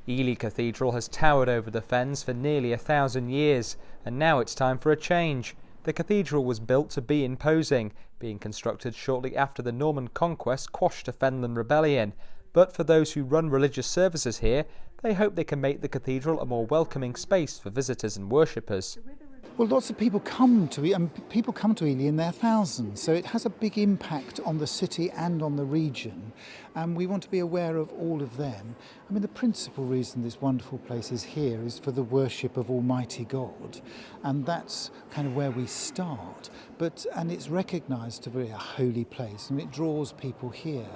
Ely Cathedral has towered over the fens for nearly 1,000 years, and now it's time for a change. The cathedral was built to be imposing, being constructed shortly after the Norman conquest quashed the Fenland Rebellion. But for those who run religious services here, they hope they can make the cathedral a more welcoming space for visitors and worshippers. Well, lots of people come to Ely in their thousands, so it has a big impact on the city and on the region, and we want to be aware of all of them. I mean, the principal reason this wonderful place is here is for the worship of Almighty God, and that's kind of where we start. And it's recognised to be a holy place, and it draws people here.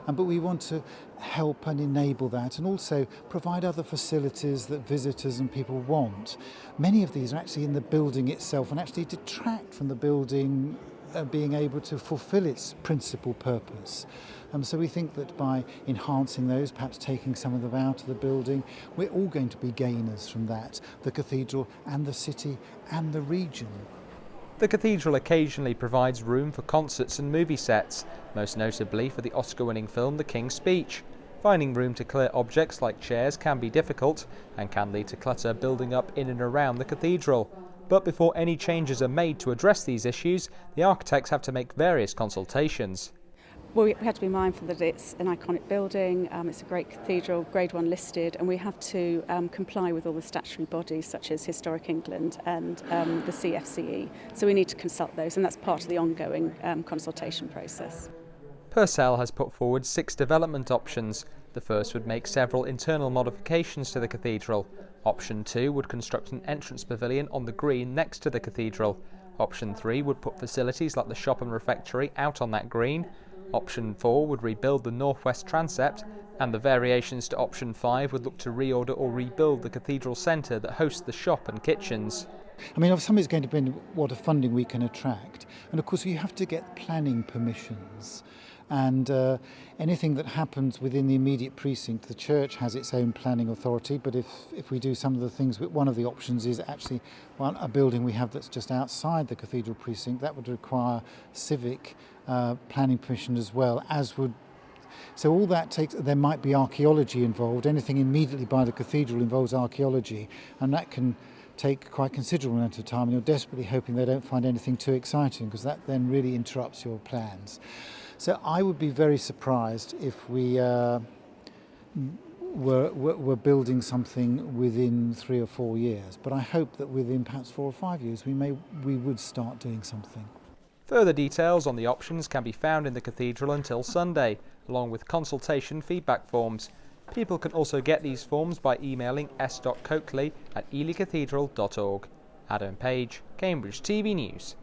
But we want to help and enable that, and also provide other facilities that visitors and people want. Many of these are actually in the building itself, and actually detract from the building being able to fulfil its principal purpose. So we think that by enhancing those, perhaps taking some of them out of the building, we're all going to be gainers from that, the cathedral and the city and the region. The cathedral occasionally provides room for concerts and movie sets, most notably for the Oscar-winning film The King's Speech. Finding room to clear objects like chairs can be difficult and can lead to clutter building up in and around the cathedral. But before any changes are made to address these issues, the architects have to make various consultations. Well, we have to be mindful that it's an iconic building, it's a great cathedral, Grade 1 listed, and we have to comply with all the statutory bodies such as Historic England and the CFCE. So we need to consult those, and that's part of the ongoing consultation process. Purcell has put forward 6 development options. The first would make several internal modifications to the cathedral. Option 2 would construct an entrance pavilion on the green next to the cathedral. Option 3 would put facilities like the shop and refectory out on that green. Option 4 would rebuild the northwest transept, and the variations to Option 5 would look to reorder or rebuild the cathedral centre that hosts the shop and kitchens. I mean, some is going to depend what funding we can attract, and of course you have to get planning permissions. And anything that happens within the immediate precinct, the church has its own planning authority, but if we do some of the things, one of the options is actually a building we have that's just outside the cathedral precinct, that would require civic planning permission as well, so all that there might be archaeology involved. Anything immediately by the cathedral involves archaeology, and that can take quite a considerable amount of time, and you're desperately hoping they don't find anything too exciting, because that then really interrupts your plans. So I would be very surprised if we were building something within 3 or 4 years, but I hope that within perhaps 4 or 5 years we would start doing something. Further details on the options can be found in the cathedral until Sunday, along with consultation feedback forms. People can also get these forms by emailing s.coakley@elycathedral.org. Adam Page, Cambridge TV News.